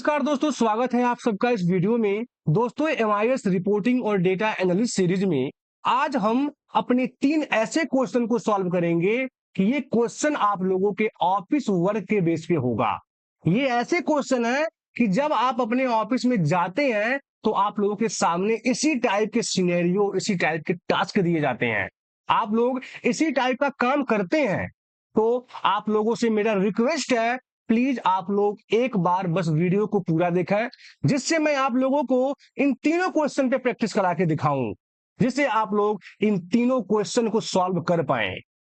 नमस्कार दोस्तों, स्वागत है आप सबका इस वीडियो में। दोस्तों, एमआईएस रिपोर्टिंग और डेटा एनालिस्ट सीरीज में आज हम अपने 3 ऐसे क्वेश्चन को सॉल्व करेंगे कि ये क्वेश्चन आप लोगों के ऑफिस वर्क के बेस पे होगा। ये ऐसे क्वेश्चन है कि जब आप अपने ऑफिस में जाते हैं तो आप लोगों के सामने इसी टाइप के सिनेरियो, इसी टाइप के टास्क दिए जाते हैं। आप लोग इसी टाइप का काम करते हैं। तो आप लोगों से मेरा रिक्वेस्ट है, प्लीज आप लोग एक बार बस वीडियो को पूरा देखें, जिससे मैं आप लोगों को इन तीनों क्वेश्चन पे प्रैक्टिस करा के दिखाऊं, जिससे आप लोग इन तीनों क्वेश्चन को सॉल्व कर पाए।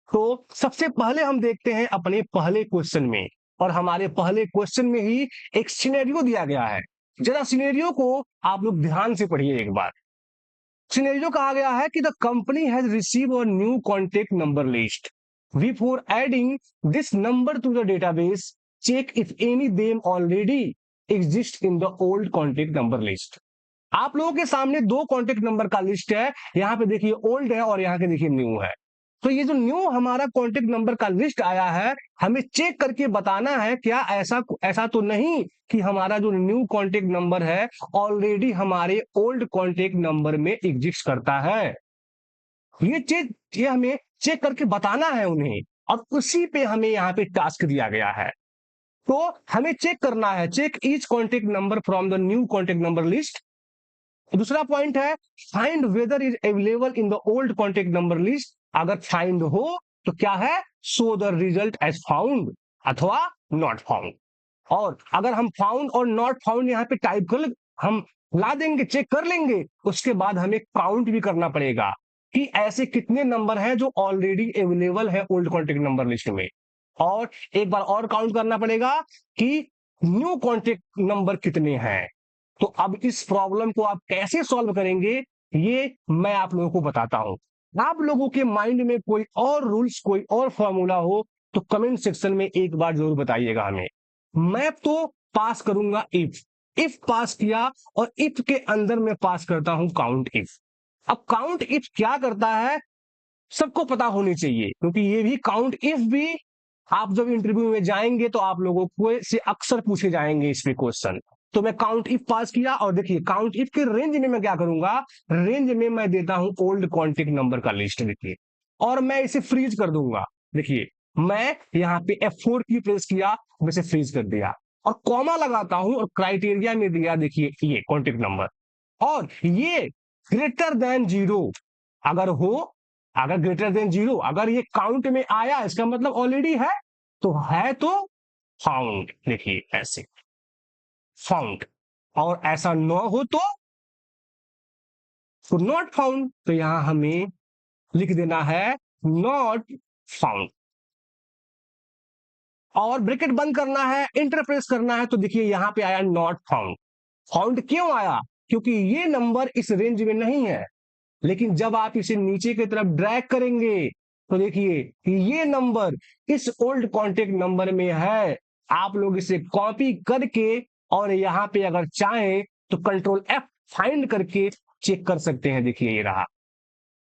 तो सबसे पहले हम देखते हैं अपने पहले क्वेश्चन में, और हमारे पहले क्वेश्चन में ही एक सिनेरियो दिया गया है। जरा सिनेरियो को आप लोग ध्यान से पढ़िए एक बार। सिनेरियो कहा गया है कि the company has receive a new contact number list. Before adding this number to the database, check if any them already exist in the old contact number list. आप लोगों के सामने 2 कॉन्टेक्ट नंबर का list है। यहाँ पे देखिए old है और यहाँ के देखिए न्यू है। तो ये जो न्यू हमारा कॉन्टेक्ट नंबर का लिस्ट आया है, हमें चेक करके बताना है क्या ऐसा ऐसा तो नहीं कि हमारा जो न्यू कॉन्टेक्ट नंबर है ऑलरेडी हमारे ओल्ड कॉन्टेक्ट नंबर में एग्जिस्ट करता है। ये हमें चेक करके बताना है उन्हें, और उसी पे हमें यहाँ पे टास्क दिया गया है। तो हमें चेक करना है, check each contact number from the new contact number list. दूसरा पॉइंट है find whether is available in the old contact number list. अगर फाइंड हो तो क्या है, show the result as found अथवा नॉट फाउंड। और अगर हम फाउंड और नॉट फाउंड यहाँ पे टाइप कर हम ला देंगे, चेक कर लेंगे, उसके बाद हमें काउंट भी करना पड़ेगा कि ऐसे कितने नंबर हैं जो ऑलरेडी अवेलेबल है ओल्ड कॉन्टेक्ट नंबर लिस्ट में। और एक बार और काउंट करना पड़ेगा कि न्यू कॉन्टेक्ट नंबर कितने हैं। तो अब इस प्रॉब्लम को आप कैसे सॉल्व करेंगे, ये मैं आप लोगों को बताता हूं। आप लोगों के माइंड में कोई और रूल्स, कोई और फॉर्मूला हो तो कमेंट सेक्शन में एक बार जरूर बताइएगा हमें। मैं तो पास करूंगा इफ पास किया, और इफ के अंदर मैं पास करता हूं काउंट इफ। अब काउंट इफ क्या करता है सबको पता होनी चाहिए, क्योंकि ये भी काउंट इफ भी आप जब इंटरव्यू में जाएंगे तो आप लोगों को से अक्सर पूछे जाएंगे इस पे क्वेश्चन। तो मैं काउंट इफ पास किया, और देखिए काउंट इफ के रेंज में मैं क्या करूंगा, रेंज में मैं देता हूं ओल्ड कॉन्टेक्ट नंबर का लिस्ट, देखिए, और मैं इसे फ्रीज कर दूंगा। देखिए मैं यहाँ पे F4 की प्रेस किया, वैसे फ्रीज कर दिया, और कॉमा लगाता हूं और क्राइटेरिया में दिया, देखिए ये कॉन्टेक्ट नंबर, और ये ग्रेटर देन 0 अगर हो, अगर ग्रेटर देन 0 अगर ये काउंट में आया इसका मतलब ऑलरेडी है, तो है तो फाउंड, देखिए ऐसे फाउंड, और ऐसा न हो तो नॉट फाउंड। तो यहां हमें लिख देना है नॉट फाउंड, और ब्रैकेट बंद करना है, इंटर प्रेस करना है, तो देखिए यहां पे आया नॉट फाउंड। फाउंड क्यों आया, क्योंकि ये नंबर इस रेंज में नहीं है। लेकिन जब आप इसे नीचे की तरफ ड्रैग करेंगे तो देखिए कि ये नंबर इस ओल्ड कॉन्टेक्ट नंबर में है। आप लोग इसे कॉपी करके और यहां पे अगर चाहें तो कंट्रोल F फाइंड करके चेक कर सकते हैं। देखिए ये रहा।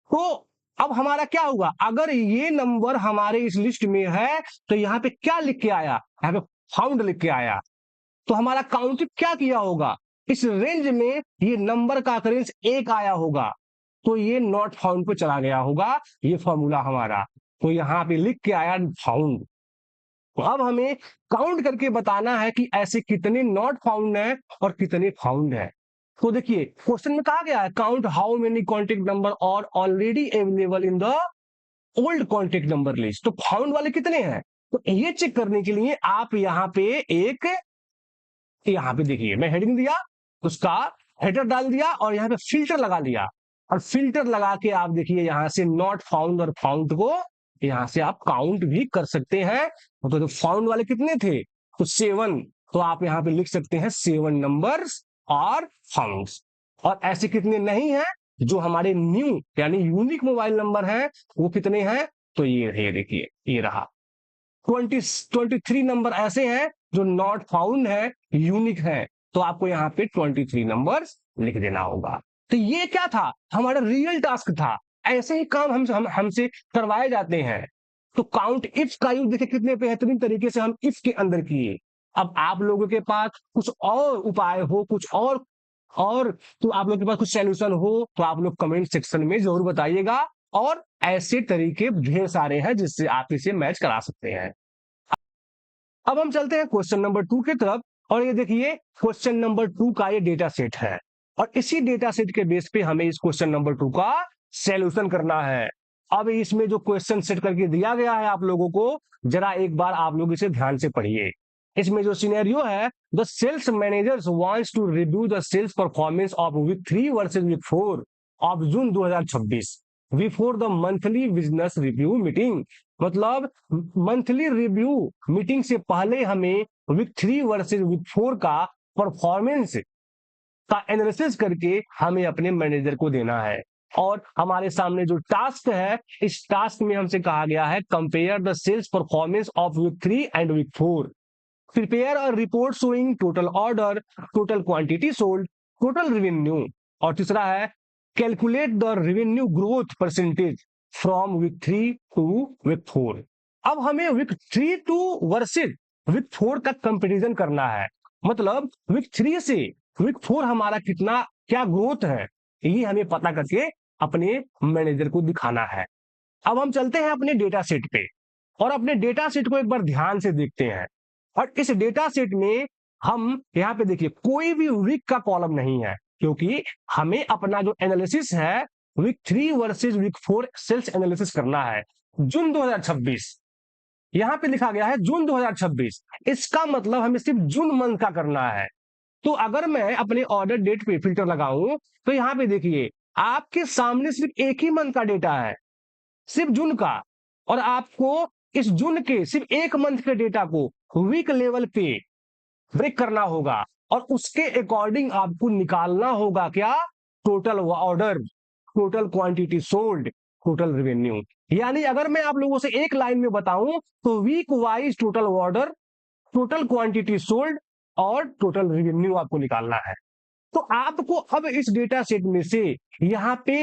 तो अब हमारा क्या हुआ, अगर ये नंबर हमारे इस लिस्ट में है तो यहाँ पे क्या लिख के आया, यहाँ पे फाउंड लिख के आया। तो हमारा काउंट क्या किया होगा, इस रेंज में ये नंबर का अकरेंस 1 आया होगा, तो ये नॉट फाउंड पे चला गया होगा ये फॉर्मूला हमारा। तो यहां पे लिख के आया फाउंड। तो अब हमें काउंट करके बताना है कि ऐसे कितने नॉट फाउंड है और कितने फाउंड है। तो देखिए क्वेश्चन में कहा गया है count how many contact number और already available in the old contact number list. तो फाउंड वाले कितने हैं, तो ये चेक करने के लिए आप यहाँ पे एक, यहाँ पे देखिए मैं हेडिंग दिया, उसका हेडर डाल दिया, और यहाँ पे फिल्टर लगा लिया, और फिल्टर लगा के आप देखिए यहाँ से नॉट फाउंड और फाउंड को यहाँ से आप काउंट भी कर सकते हैं। तो फाउंड वाले कितने थे, तो 7, तो आप यहाँ पे लिख सकते हैं 7 नंबर्स और फाउंड्स। और ऐसे कितने नहीं है जो हमारे न्यू यानी यूनिक मोबाइल नंबर है, वो कितने हैं, तो ये देखिए ये रहा 23 नंबर ऐसे हैं जो नॉट फाउंड है, यूनिक है। तो आपको यहाँ पे 23 नंबर्स लिख देना होगा। तो ये क्या था, हमारा रियल टास्क था। ऐसे ही काम हमसे करवाए जाते हैं। तो काउंट इफ का यूज देखिए कितने बेहतरीन तरीके से हम इफ के अंदर किए, अब आप लोगों के पास कुछ और उपाय हो, कुछ और तो आप लोगों के पास कुछ सॉल्यूशन हो तो आप लोग कमेंट सेक्शन में जरूर बताइएगा। और ऐसे तरीके ढेर सारे हैं जिससे आप इसे मैच करा सकते हैं। अब हम चलते हैं क्वेश्चन नंबर 2 की तरफ। और ये देखिए क्वेश्चन नंबर 2 का ये डेटा सेट है और इसी डेटा सेट के बेस पे हमें इस क्वेश्चन नंबर 2 का सॉल्यूशन करना है। अब इसमें जो क्वेश्चन सेट करके दिया गया है आप लोगों को, जरा एक बार आप लोग इसे ध्यान से पढ़िए। इसमें जो सिनेरियो है, the sales managers wants to review the sales performance of week 3 versus week 4 of June 2026 before the monthly business review meeting. मतलब मंथली रिव्यू मीटिंग से पहले हमें वीक 3 वर्सेस वीक 4 का परफॉर्मेंस का एनालिसिस करके हमें अपने मैनेजर को देना है। और हमारे सामने जो टास्क है, इस टास्क में हमसे कहा गया है compare the sales performance of week 3 and week 4, prepare a report showing total order, total quantity sold, total revenue. और तीसरा है calculate the revenue growth percentage from week 3 to week 4। अब हमें वीक 3 टू वर्सेस वीक 4 का comparison करना है। मतलब week 3 से वीक 4 हमारा कितना क्या ग्रोथ है, ये हमें पता करके अपने मैनेजर को दिखाना है। अब हम चलते हैं अपने डेटा सेट पे और अपने डेटा सेट को एक बार ध्यान से देखते हैं। और इस डेटा सेट में हम यहाँ पे देखिए कोई भी वीक का कॉलम नहीं है, क्योंकि हमें अपना जो एनालिसिस है week 3 versus week 4 sales analysis करना है जून 2026। यहाँ पे लिखा गया है जून 2026, इसका मतलब हमें सिर्फ जून मंथ का करना है। तो अगर मैं अपने ऑर्डर डेट पे फिल्टर लगाऊं तो यहाँ पे देखिए आपके सामने सिर्फ एक ही मंथ का डेटा है, सिर्फ जून का। और आपको इस जून के सिर्फ एक मंथ के डेटा को वीक लेवल पे ब्रेक करना होगा और उसके अकॉर्डिंग आपको निकालना होगा क्या, total order, total quantity sold, total revenue. यानी अगर मैं आप लोगों से एक लाइन में बताऊं तो week wise total order, total quantity sold और टोटल रेवेन्यू आपको निकालना है। तो आपको अब इस डेटा सेट में से यहां पे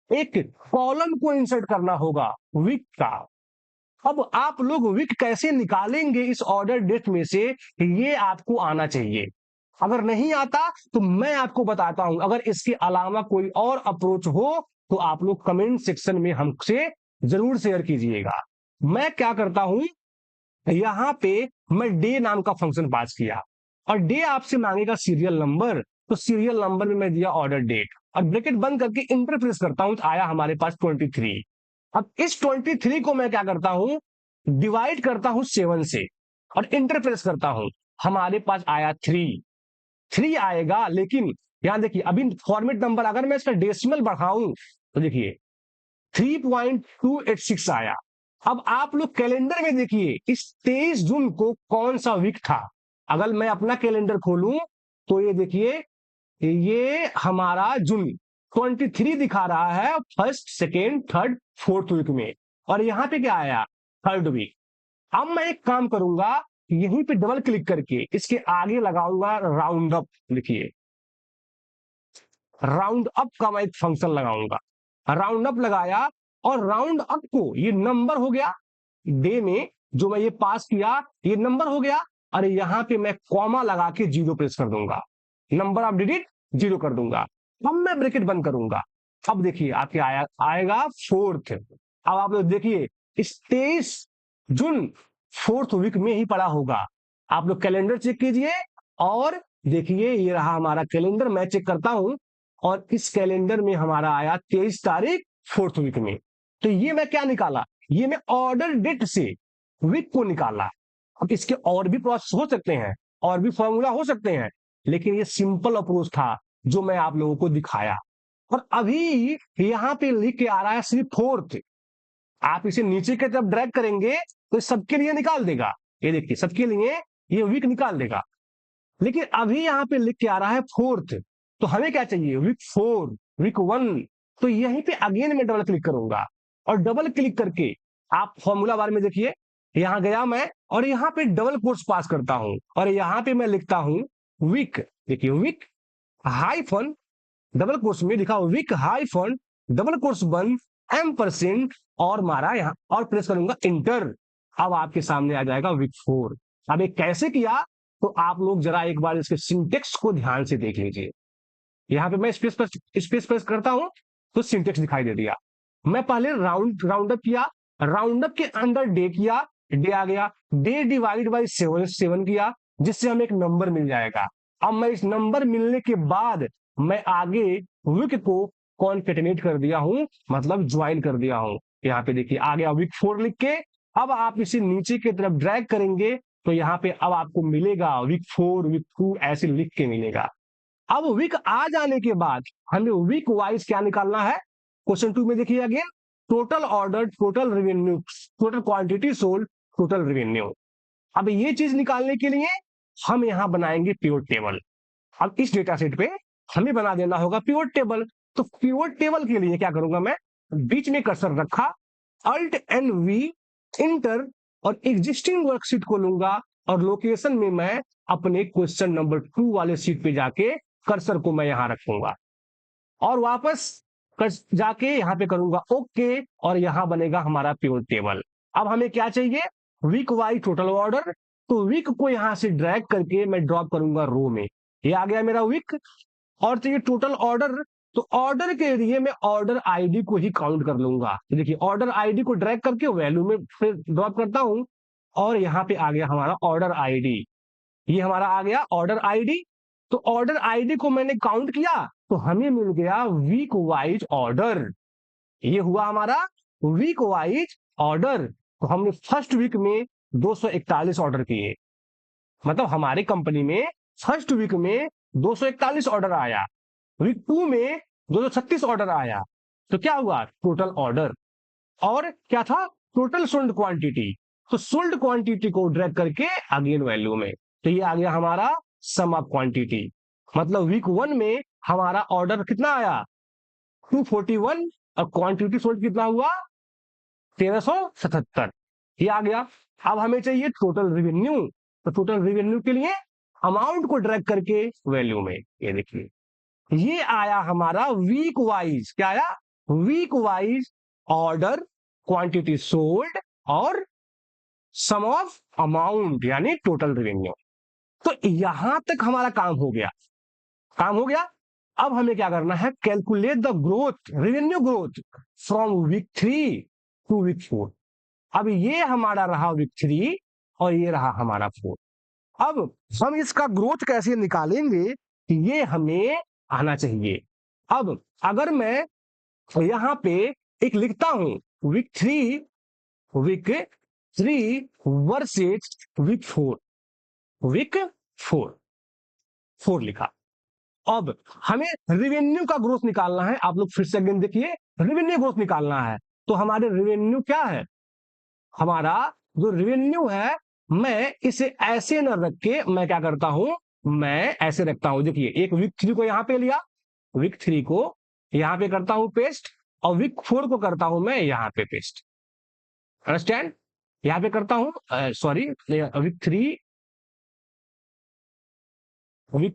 एक कॉलम को इंसर्ट करना होगा वीक का। अब आप लोग वीक कैसे निकालेंगे इस ऑर्डर डेट में से, ये आपको आना चाहिए। अगर नहीं आता तो मैं आपको बताता हूं, अगर इसके अलावा कोई और अप्रोच हो तो आप लोग कमेंट सेक्शन में हमसे जरूर शेयर कीजिएगा। मैं क्या करता हूं, यहां पे मैं डे नाम का फंक्शन पास किया और डे आपसे मांगेगा सीरियल नंबर, तो सीरियल नंबर में मैं दिया ऑर्डर डेट और ब्रैकेट बंद करके इंटरप्रेस करता हूं तो आया हमारे पास 23। अब इस 23 को मैं क्या करता हूं, डिवाइड करता हूं 7 से और इंटरप्रेस करता हूं, हमारे पास आया 3 आएगा। लेकिन यहां देखिए अभी फॉर्मेट नंबर अगर मैं इसका डेसिमल बढ़ाऊं तो देखिए 3.286 आया। अब आप लोग कैलेंडर में देखिए इस 23 जून को कौन सा वीक था। अगर मैं अपना कैलेंडर खोलूं तो ये देखिए ये हमारा जून 23 दिखा रहा है, first second third fourth week में। और यहां पे क्या आया, थर्ड वीक। अब मैं एक काम करूंगा, यहीं पे डबल क्लिक करके इसके आगे लगाऊंगा राउंड अप। लिखिए राउंड अप का मैं एक फंक्शन लगाऊंगा, राउंड अप लगाया और राउंड अप को ये नंबर हो गया, डे में जो मैं ये पास किया ये नंबर हो गया। और यहां पे मैं कॉमा लगा के 0 प्रेस कर दूंगा, नंबर ऑफ डिजिट 0 कर दूंगा। अब मैं ब्रैकेट बंद करूंगा। अब देखिए आपके आएगा फोर्थ। अब आप लोग देखिए इस 23 जून फोर्थ वीक में ही पड़ा होगा। आप लोग कैलेंडर चेक कीजिए और देखिए ये रहा हमारा कैलेंडर, मैं चेक करता हूं और इस कैलेंडर में हमारा आया 23 तारीख फोर्थ वीक में। तो ये मैं क्या निकाला, ये मैं ऑर्डर डेट से वीक को निकाला। अब इसके और भी प्रोसेस हो सकते हैं और भी फॉर्मूला हो सकते हैं, लेकिन ये सिंपल अप्रोच था जो मैं आप लोगों को दिखाया। और अभी यहां पे लिख के आ रहा है सिर्फ फोर्थ। आप इसे नीचे की तरफ ड्रैग करेंगे तो सबके लिए निकाल देगा, ये देखिए सबके लिए ये वीक निकाल देगा। लेकिन अभी यहां पे लिख के आ रहा है फोर्थ, तो हमें क्या चाहिए, वीक 4 वीक 1। तो यहीं पे अगेन मैं डबल क्लिक करूंगा और डबल क्लिक करके आप फॉर्मूला बार में देखिए यहां गया मैं और यहां पे डबल कोट्स पास करता हूं और यहां पे मैं लिखता हूं वीक। देखिए वीक हाइफन डबल कोट्स में लिखा वीक हाइफन डबल कोट्स बंद M% और मारा यहां और प्रेस करूंगा इंटर। अब आपके सामने आ जाएगा वीक 4। अब ये कैसे किया तो आप लोग जरा एक बार इसके सिंटेक्स को ध्यान से देख लीजिए। यहाँ पे मैं स्पेस प्रेस करता हूं तो सिंटेक्स दिखाई दे दिया। मैं पहले राउंड अप किया, राउंड अप के अंदर डे किया, डे आ गया, डे डिवाइड बाई 7 किया, जिससे हमें एक नंबर मिल जाएगा। अब मैं इस नंबर मिलने के बाद मैं आगे वीक को कॉन्केटेनेट कर दिया हूं, मतलब ज्वाइन कर दिया हूं। यहाँ पे देखिए आ गया वीक 4 लिख के। अब आप इसे नीचे की तरफ ड्रैग करेंगे तो यहाँ पे अब आपको मिलेगा वीक 4, वीक 2 ऐसे लिख के मिलेगा। अब वीक आ जाने के बाद हमें वीक वाइज क्या निकालना है। क्वेश्चन 2 में देखिए again, total order, total revenue, total quantity sold, total revenue. अब ये चीज निकालने के लिए हम यहां बनाएंगे पिवट टेबल। अब इस डेटा सेट पे हमें बना देना होगा पिवट टेबल। तो पिवट टेबल के लिए क्या करूंगा, मैं बीच में कर्सर रखा, अल्ट एन वी इंटर, और एग्जिस्टिंग वर्कशीट को लूंगा और लोकेशन में मैं अपने क्वेश्चन नंबर 2 वाले सीट पे जाके कर्सर को मैं यहां रखूंगा और वापस जाके यहां पे करूंगा ओके, और यहां बनेगा हमारा पिवट टेबल। अब हमें क्या चाहिए, वीक वाइज टोटल ऑर्डर। तो वीक को यहां से ड्रैग करके मैं ड्रॉप करूंगा रो में, ये आ गया मेरा वीक। और चाहिए टोटल ऑर्डर, तो ऑर्डर के लिए मैं ऑर्डर आईडी को ही काउंट कर लूंगा। तो देखिए ऑर्डर आईडी को ड्रैग करके वैल्यू में फिर ड्रॉप करता हूं और यहां पे आ गया हमारा ऑर्डर आईडी। ये हमारा आ गया ऑर्डर आईडी। तो ऑर्डर आईडी को मैंने काउंट किया तो हमें मिल गया वीक वाइज ऑर्डर। ये हुआ हमारा वीक वाइज ऑर्डर। तो हमने फर्स्ट वीक में 241 ऑर्डर किए, मतलब हमारी कंपनी में फर्स्ट वीक में 241 ऑर्डर आया, वीक 2 में 236 ऑर्डर आया। तो क्या हुआ, टोटल ऑर्डर। और क्या था, टोटल सोल्ड क्वांटिटी। तो सोल्ड क्वांटिटी को ड्रैग करके अगेन वैल्यू में, तो ये आ गया हमारा सम ऑफ क्वांटिटी। मतलब वीक 1 में हमारा ऑर्डर कितना आया, 241, और क्वांटिटी सोल्ड कितना हुआ, 1377। ये आ गया। अब हमें चाहिए टोटल रेवेन्यू। तो टोटल रेवेन्यू के लिए अमाउंट को ड्रैग करके वैल्यू में, ये देखिए ये आया हमारा वीक वाइज, क्या आया, week wise order, quantity sold और सम ऑफ अमाउंट यानी टोटल रेवेन्यू। तो यहां तक हमारा काम हो गया, काम हो गया। अब हमें क्या करना है, calculate the growth, revenue growth from week 3 to week 4। अब ये हमारा रहा वीक 3 और ये रहा हमारा 4। अब हम इसका ग्रोथ कैसे निकालेंगे, ये हमें आना चाहिए। अब अगर मैं यहां पे एक लिखता हूं वीक 3 वर्सेस वीक 4, वीक 4 लिखा। अब हमें रेवेन्यू का ग्रोथ निकालना है। आप लोग फिर से अगेन देखिए, रेवेन्यू ग्रोथ निकालना है। तो हमारे रेवेन्यू क्या है, हमारा जो रेवेन्यू है, मैं इसे ऐसे न रख के मैं क्या करता हूं, मैं ऐसे रखता हूं। देखिए एक वीक 3 को यहां पे लिया, वीक 3 को यहां पे करता हूं पेस्ट, और वीक 4 को करता हूं मैं यहां पे पेस्ट। अंडरस्टैंड, यहां पे करता हूं, सॉरी, वीक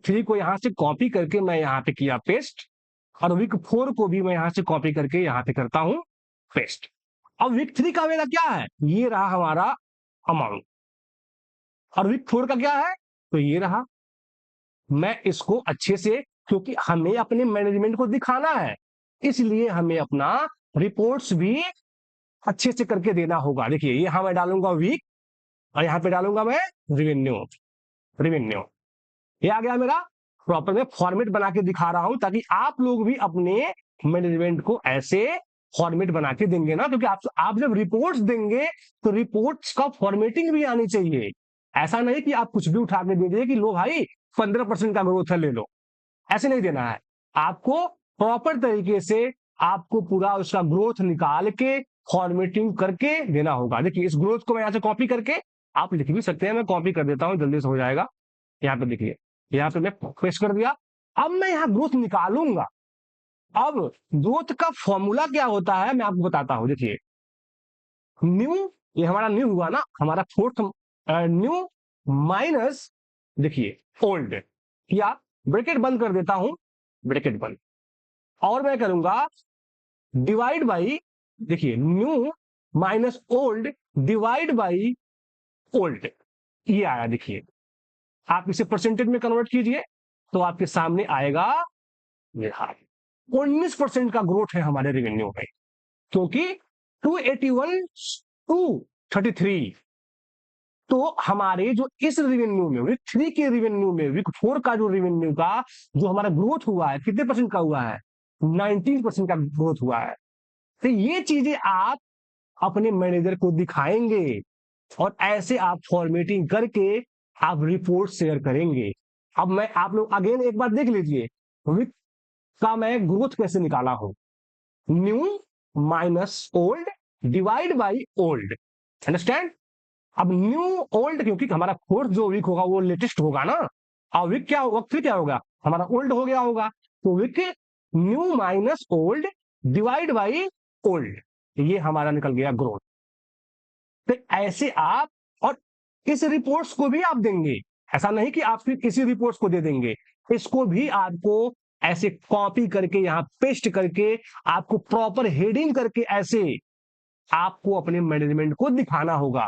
3 को यहां से कॉपी करके मैं यहां पे किया पेस्ट, और वीक 4 को भी मैं यहां से कॉपी करके यहां पे करता हूं पेस्ट। अब वीक 3 का मेरा क्या है, ये रहा हमारा अमाउंट, और वीक 4 का क्या है, तो ये रहा। मैं इसको अच्छे से, क्योंकि हमें अपने मैनेजमेंट को दिखाना है, इसलिए हमें अपना रिपोर्ट्स भी अच्छे से करके देना होगा। देखिए यहां मैं डालूंगा वीक और यहां पे डालूंगा मैं रेवेन्यू, रेवेन्यू। ये आ गया मेरा, प्रॉपर में फॉर्मेट बना के दिखा रहा हूं ताकि आप लोग भी अपने मैनेजमेंट को ऐसे फॉर्मेट बना के देंगे ना, क्योंकि आप जब रिपोर्ट्स देंगे तो रिपोर्ट्स का फॉर्मेटिंग भी आनी चाहिए। ऐसा नहीं कि आप कुछ भी उठा के दे दिए कि लो भाई 15% का ग्रोथ है ले लो, ऐसे नहीं देना है। आपको प्रॉपर तरीके से आपको पूरा उसका ग्रोथ निकाल के फॉर्मेटिंग करके देना होगा। देखिए इस ग्रोथ को मैं यहां से कॉपी करके, आप लिख भी सकते हैं, मैं कॉपी कर देता हूं जल्दी से हो जाएगा। यहाँ पे देखिए, यहाँ पे मैं पेस्ट कर दिया। अब मैं यहाँ ग्रोथ निकालूंगा। अब ग्रोथ का फॉर्मूला क्या होता है मैं आपको बताता हूं। देखिए न्यू, ये हमारा न्यू हुआ ना, हमारा फोर्थ न्यू माइनस, देखिए ओल्ड किया, ब्रैकेट बंद कर देता हूं, ब्रैकेट बंद, और मैं करूंगा डिवाइड बाई, देखिए new minus old divide by old, ये आया। देखिए आप इसे परसेंटेज में कन्वर्ट कीजिए तो आपके सामने आएगा 19% का ग्रोथ है हमारे रेवेन्यू में, क्योंकि 281 233। तो हमारे जो इस रेवेन्यू में वीक 3 के रेवेन्यू में वीक 4 का जो रेवेन्यू का जो हमारा ग्रोथ हुआ है कितने परसेंट का हुआ है? 19% का ग्रोथ हुआ है। तो ये चीजें आप अपने मैनेजर को दिखाएंगे और ऐसे आप फॉर्मेटिंग करके आप रिपोर्ट शेयर करेंगे। अब मैं आप लोग अगेन एक बार देख लीजिए वीक का मैं ग्रोथ कैसे निकाला हूं। New minus old divide by old, understand. अब न्यू ओल्ड क्योंकि हमारा फोर्थ जो वीक होगा वो लेटेस्ट होगा ना, और वीक क्या होगा फिर क्या होगा हमारा ओल्ड हो गया होगा, तो week new minus old divide by old, ये हमारा निकल गया ग्रोथ। तो ऐसे आप और इस रिपोर्ट्स को भी आप देंगे, ऐसा नहीं कि आप सिर्फ किसी रिपोर्ट्स को दे देंगे, इसको भी आपको ऐसे कॉपी करके यहां पेस्ट करके आपको प्रॉपर हेडिंग करके ऐसे आपको अपने मैनेजमेंट को दिखाना होगा।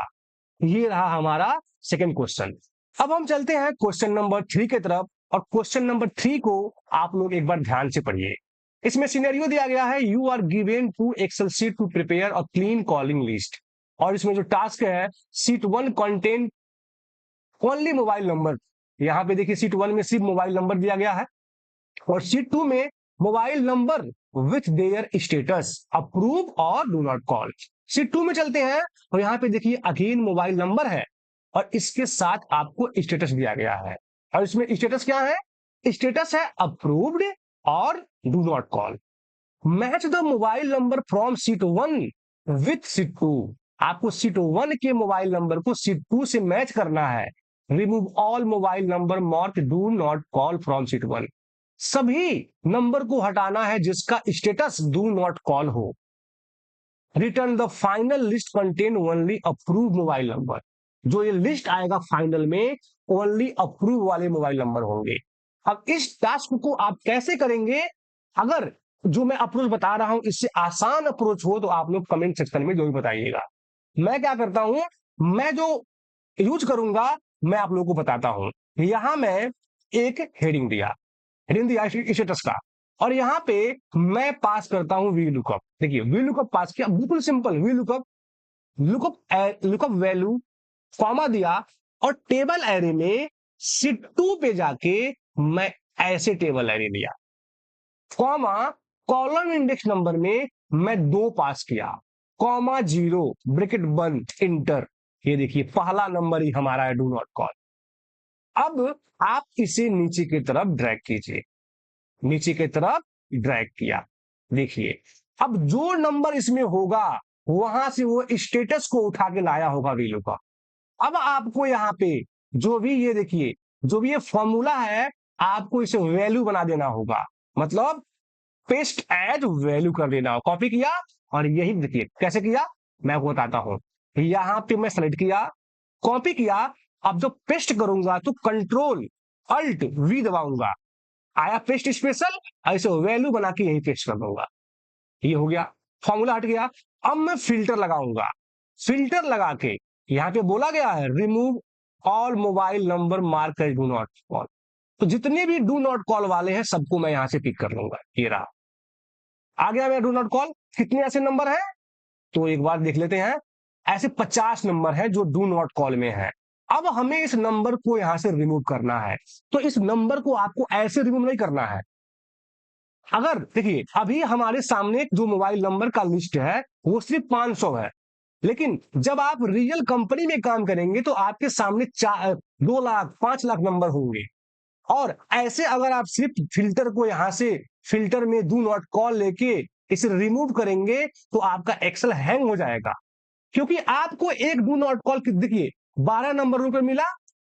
ये रहा हमारा सेकंड क्वेश्चन। अब हम चलते हैं क्वेश्चन नंबर 3 की तरफ, और क्वेश्चन नंबर 3 को आप लोग एक बार ध्यान से पढ़िए। इसमें सिनेरियो दिया गया है, you are given to excel sheet to prepare a clean calling list, और इसमें जो टास्क है sheet 1 contain only mobile number. यहां पे देखिए शीट 1 में सिर्फ मोबाइल नंबर दिया गया है, और शीट 2 में mobile number with their status approve और डू नॉट कॉल। शीट 2 में चलते हैं और यहाँ पे देखिए अगेन मोबाइल नंबर है और इसके साथ आपको स्टेटस दिया गया है, और इसमें स्टेटस क्या है? स्टेटस है अप्रूव्ड और do not call. Match the mobile number from sheet 1 with sheet 2। आपको शीट 1 के मोबाइल नंबर को शीट 2 से मैच करना है। Remove all mobile number mark do not call from sheet 1। सभी नंबर को हटाना है जिसका स्टेटस डू नॉट कॉल हो। Return the final list contain only approve mobile number. जो ये लिस्ट आएगा फाइनल में ओनली अप्रूव वाले मोबाइल नंबर होंगे। अब इस टास्क को आप कैसे करेंगे? अगर जो मैं अप्रोच बता रहा हूं इससे आसान अप्रोच हो तो आप लोग कमेंट सेक्शन में जो भी बताइएगा। मैं क्या करता हूं, मैं जो यूज करूंगा मैं आप लोगों को बताता हूं। यहां मैं एक हेडिंग दिया स्टेटस का, और यहां पे मैं पास करता हूं वी लुकअप। देखिए वी लुकअप पास किया, बिल्कुल simple V lookup, lookup value comma दिया, और टेबल एरे में शीट 2 पे जाके मैं ऐसे टेबल एरे लिया, कॉमा कॉलम इंडेक्स नंबर में मैं 2 पास किया, कॉमा 0 ब्रैकेट बंद इंटर। ये देखिए पहला नंबर ही हमारा है डू नॉट कॉल। अब आप इसे नीचे की तरफ ड्रैग कीजिए, नीचे की तरफ ड्रैग किया। देखिए अब जो नंबर इसमें होगा वहां से वो स्टेटस को उठा के लाया होगा वीलू का। अब आपको यहाँ पे जो भी ये देखिए जो भी ये फॉर्मूला है आपको इसे वैल्यू बना देना होगा, मतलब पेस्ट एज वैल्यू कर देना। कॉपी किया और यही देखिए कैसे किया मैं आपको बताता हूं। यहां पे मैं सेलेक्ट किया, कॉपी किया, अब जब पेस्ट करूंगा तो कंट्रोल अल्ट वी दबाऊंगा, आया पेस्ट स्पेशल, ऐसे वैल्यू बना के यही पेस्ट कर दूंगा। ये हो गया, फॉर्मूला हट गया। अब मैं फिल्टर लगाऊंगा, फिल्टर लगा के यहां पे बोला गया है remove all mobile number mark as do not call, तो जितने भी डू नॉट कॉल वाले हैं सबको मैं यहां से पिक कर लूंगा। ये रहा, आ गया मेरा डू नॉट कॉल। कितने ऐसे नंबर है तो एक बार देख लेते हैं। ऐसे 50 नंबर है जो डू नॉट कॉल में है। अब हमें इस नंबर को यहां से रिमूव करना है, तो इस नंबर को आपको ऐसे रिमूव नहीं करना है। अगर देखिए अभी हमारे सामने जो मोबाइल नंबर का लिस्ट है वो सिर्फ 500 है, लेकिन जब आप रियल कंपनी में काम करेंगे तो आपके सामने 2 लाख 5 लाख नंबर होंगे। और ऐसे अगर आप सिर्फ फिल्टर को यहां से फिल्टर में डू नॉट कॉल लेके इसे रिमूव करेंगे तो आपका एक्सेल हैंग हो जाएगा, क्योंकि आपको एक डू नॉट कॉल देखिए 12 नंबरों पे मिला,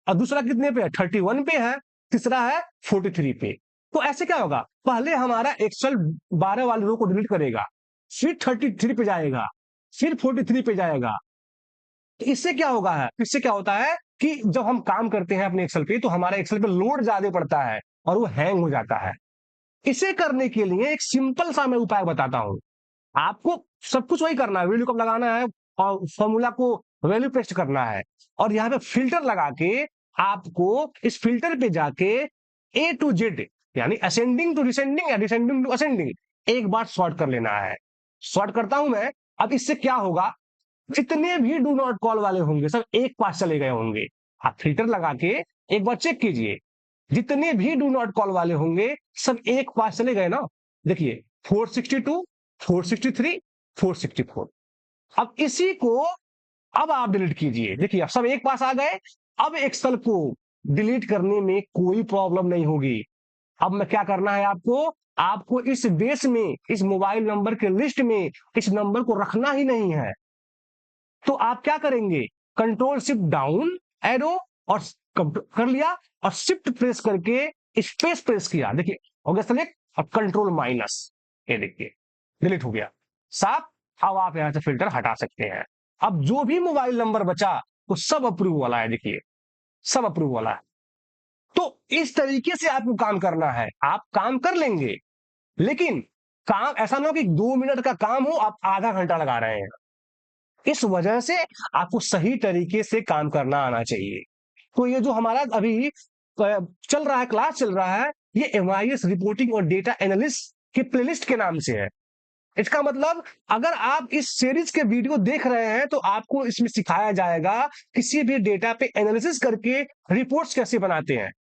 और दूसरा कितने पे है 31 पे है, तीसरा है 43 पे। तो ऐसे क्या होगा, पहले हमारा एक्सेल 12 वाले रो को डिलीट करेगा, फिर 33 पे जाएगा, फिर 43 पे जाएगा। तो इससे क्या होगा है, इससे क्या होता है कि जब हम काम करते हैं अपने एक्सेल पे तो हमारा एक्सेल पे लोड ज्यादा पड़ता है और वो हैंग हो जाता है। इसे करने के लिए एक सिंपल सा मैं उपाय बताता हूं। आपको सब कुछ वही करना है, VLOOKUP लगाना है और फॉर्मूला को वैल्यू पेस्ट करना है, और यहाँ पे फिल्टर लगा के आपको इस फिल्टर पे जाके ए टू जेड यानी असेंडिंग टू डिसेंडिंग या डिसेंडिंग टू असेंडिंग एक बार सॉर्ट कर लेना है। सॉर्ट करता हूं मैं। अब इससे क्या होगा, जितने भी डू नॉट कॉल वाले होंगे सब एक पास चले गए होंगे। आप फिल्टर लगा के एक बार चेक कीजिए, जितने भी डू नॉट कॉल वाले होंगे सब एक पास चले गए ना। देखिए 462, 463, 464। अब इसी को अब आप डिलीट कीजिए। देखिए अब सब एक पास आ गए। अब एक्सेल को डिलीट करने में कोई प्रॉब्लम नहीं होगी। अब मैं क्या करना है आपको, आपको इस बेस में इस मोबाइल नंबर के लिस्ट में इस नंबर को रखना ही नहीं है। तो आप क्या करेंगे, कंट्रोल शिफ्ट डाउन एरो और कर लिया और शिफ्ट प्रेस करके स्पेस प्रेस किया। देखिए हो गया सेलेक्ट और कंट्रोल माइनस, ये देखिए डिलीट हो गया साफ। अब आप यहां से फिल्टर हटा सकते हैं। अब जो भी मोबाइल नंबर बचा वो सब अप्रूव वाला है। देखिए सब अप्रूव वाला है। तो इस तरीके से आपको काम करना है। आप काम कर लेंगे, लेकिन काम ऐसा ना हो कि 2 मिनट का काम हो आप आधा घंटा लगा रहे हैं। इस वजह से आपको सही तरीके से काम करना आना चाहिए। तो ये जो हमारा अभी चल रहा है, क्लास चल रहा है, ये एमआईएस रिपोर्टिंग और डेटा एनालिस्ट के प्लेलिस्ट के नाम से है। इसका मतलब अगर आप इस सीरीज के वीडियो देख रहे हैं तो आपको इसमें सिखाया जाएगा किसी भी डेटा पे एनालिसिस करके रिपोर्ट्स कैसे बनाते हैं,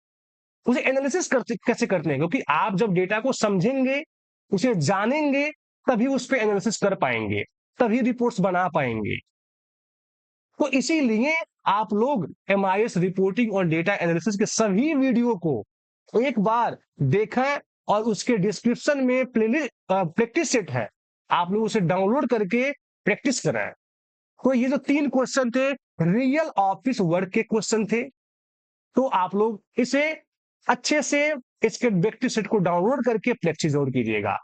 उसे एनालिसिस कैसे करते हैं। क्योंकि आप जब डेटा को समझेंगे, उसे जानेंगे, तभी उस पर एनालिसिस कर पाएंगे, तभी रिपोर्ट्स बना पाएंगे। तो इसीलिए आप लोग एमआईएस रिपोर्टिंग और डेटा एनालिसिस के सभी वीडियो को एक बार देखें और उसके डिस्क्रिप्शन में प्रैक्टिस सेट है, आप लोग उसे डाउनलोड करके प्रैक्टिस करें। तो ये जो 3 क्वेश्चन थे रियल ऑफिस वर्क के क्वेश्चन थे। तो आप लोग इसे अच्छे से इसके प्रैक्टिस सेट को डाउनलोड करके प्रैक्टिस और कीजिएगा।